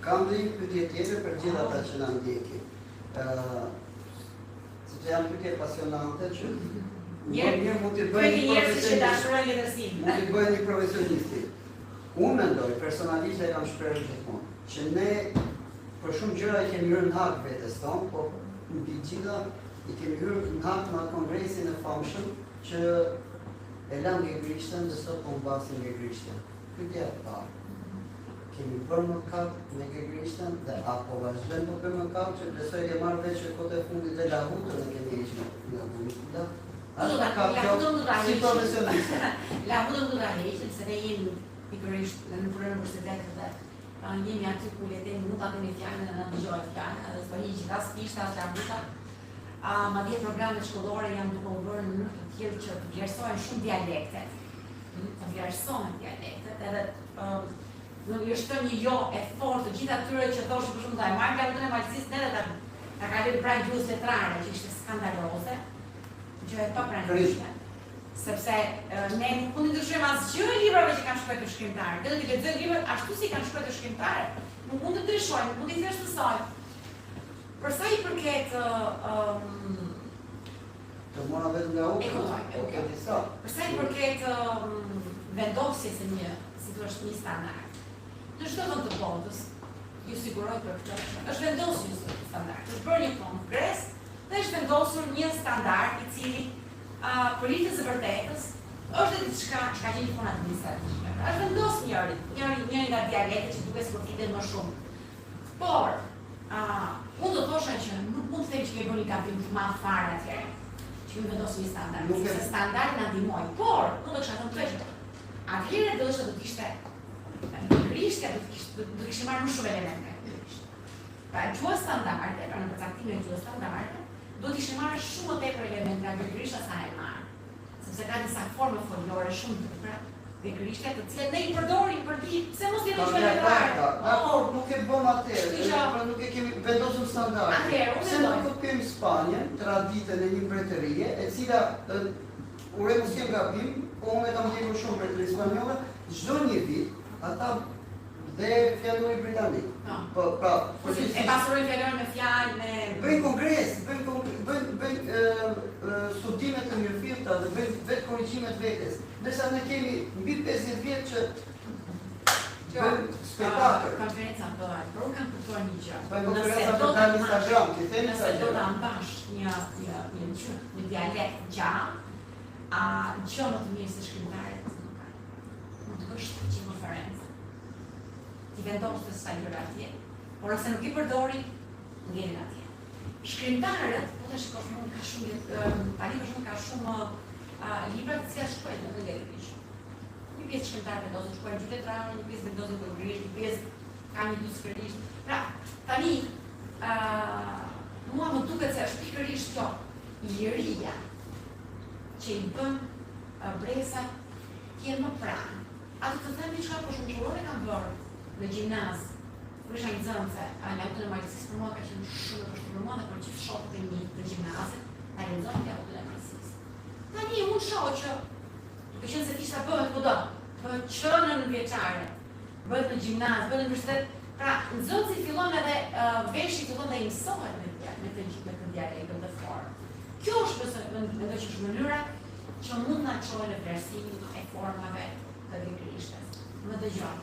Kam dhe një pyetje tjetër për gjithë ata që na ndjekin. Sepse janë pyetje pasionante që mirë mund të bëjë një profesionisti. Unë mendoj, personalisht e kam shprehur gjithmonë, që ne për shumë gjëra i kemi hyrë në hak vetes tonë, po mbi gjitha i kemi hyrë në hak në kongresin e famshëm që e lanë Grishten dhe sot po mbasin Grishten. Pyetja e parë. Kemi bërë mëkat me Grishten dhe apo vazhdojmë të bëjmë mëkat që besoj ke marrë veç që kote fundit dhe lahutën e kemi ishme nga Grishten. Si profesioniste. Lahutën du ta heqim, se ne jemi pikërisht në punën universitetit dhe jemi aty ku letemi nuk ka kemi fjalën e na dëgjohet fjala, edhe s'po hiq as pishta as lahuta. Madje programet shkollore janë duke u bërë në mënyrë të tillë që të vlerësohen shumë dialektet. Të vlerësohen dialektet, edhe nuk është një jo e fortë të gjithë atyre që thoshin për shumë ta marrë lahutën e Malësisë edhe ta kalojnë pranë gjuhës letrare, që ishte skandaloze, gjë e papranishme. Sepse ne nuk mund të ndryshojmë asgjë e librave që kanë shkruar shkrimtarët. Edhe të lexojmë librat ashtu si kanë shkruar shkrimtarët. Nuk mund të ndryshojmë, nuk mund të thjeshtësojmë. Për sa i përket të mora vetëm nga u. Për sa i përket vendosjes së një, si thua, një standard. Në çdo vend të botës, ju siguroj për këtë, është vendosur një standard. Është bërë një kongres dhe është vendosur një standard i cili politizë së vërtetës është diçka që ka qenë punë administrative. Është vendos njëri nga dialektet që duket sikur flitet më shumë. Por unë do thosha që nuk mund të them që kemi bërë një gabim të madh fare atëherë. Që kemi vendosur një standard. Se standardi na ndihmoi. Por unë do kisha thënë këtë. Atëherë do të ishte Grishte do të kishte marrë më shumë elemente. Pra gjuha standarde, pra në përcaktimin e gjuhës standarde, do të ishte marrë shumë më tepër elemente nga Grishta sa e marrë. Sepse ka disa forma folklore shumë të tepra dhe Grishte të cilat ne i përdorim për ditë, pse mos jeni gjuhë letrare? Nuk e bëm atëherë, nuk e kemi vendosur standarde. Pse nuk kemi Spanjën, traditën e një mbretërie, e cila urem s'kem gabim, po unë e kam ndjekur shumë mbretëri spanjolle, çdo një vit ata dhe fjallori britanik. E pasurojnë fjallori me fjallë, me... Bëjnë kongres, bëjnë studimet të mirëfirta dhe bëjnë vetë korrigjimet vetes. Ndërsa ne kemi mbi 50 vjet që bëjnë spektakël. Konferenca bëhet, por unë kam kuptuar një gjë. Bëjnë konferenca për dalë Instagram, që themi nëse do ta mbash një dialekt gjatë, gjë më të mirë se shkrimtarët nuk ka. Mund të bësh një konferencë. Ti vendosë të sa gjëra atje, por nëse nuk i përdori, ngjenin atje. Shkrimtarët, po të shikosh mund ka shumë, tani për shumë ka shumë libra të cilat shkruajnë në letërisht. Një pjesë shkrimtarë vendosën shkruajnë gjuhë letrare, një pjesë vendosën bulgarisht, një pjesë ka një duskërisht. Pra, tani, mua më duket se është pikërisht kjo, liria që i bën bresa tjerë më pranë. Atë të them diçka për shumë qurore kam bërë në gjimnaz, kur isha nxënëse, lahutën e Malësisë për mua ka qenë shumë e vështirë për mua dhe për gjithë shokët e mi të gjimnazit, ta lexojnë lahutën e Malësisë. Tani unë shoh që, duke qenë se kishta bëhet kudo, bëhet që në nënvjeçare, bëhet në gjimnaz, bëhet në universitet, pra nxënësi fillon edhe veshi fillon dhe i mësohet me të dialektin dhe formë. Kjo është mendoj që është mënyra që mund na çojë në vlerësimin e formave të Grishtes. Më dëgjon.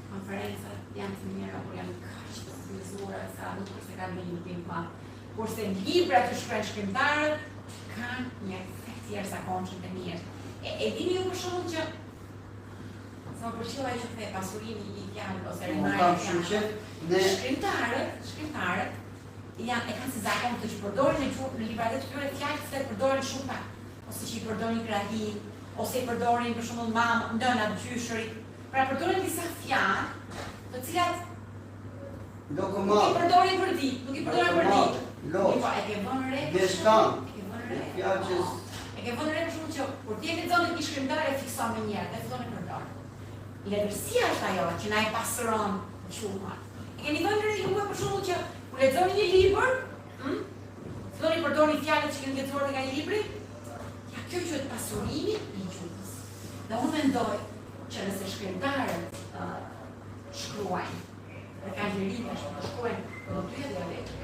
Konferencat janë të mira, por janë kaq të mësuara sa nuk është se kanë një ndihmë të madh. Kurse librat që shkruajnë shkrimtarët kanë një efekt i jashtëzakonshëm të mirë. E dini ju për shembull që sa përqilla ai që the pasurimi i fjalës ose rimarrja e shkrimtarët janë e kanë si zakon të që përdorin në librat e tyre fjalë që përdorin shumë pak, ose që i përdorin krahi, ose i përdorin për shembull mamë, nëna, gjyshërit. Pra përdorin disa fjalë, të cilat nuk i përdorin për ditë, nuk i përdorin për ditë. E ke vënë re? E ke vënë re për shembull që kur ti e lexon një shkrimtar e fikson më njëherë dhe fillon të përdor. Letërsia është ajo që na e pasuron gjuhën. E keni vënë re ju për shembull që kur lexoni një libër, filloni përdorni fjalët që keni lexuar nga një libri, ja kjo quhet pasurimi i gjuhës. Dhe unë mendoj që nëse shkrimtarët shkruajnë dhe ka gjeri tash të shkojnë rrotujet dialekte.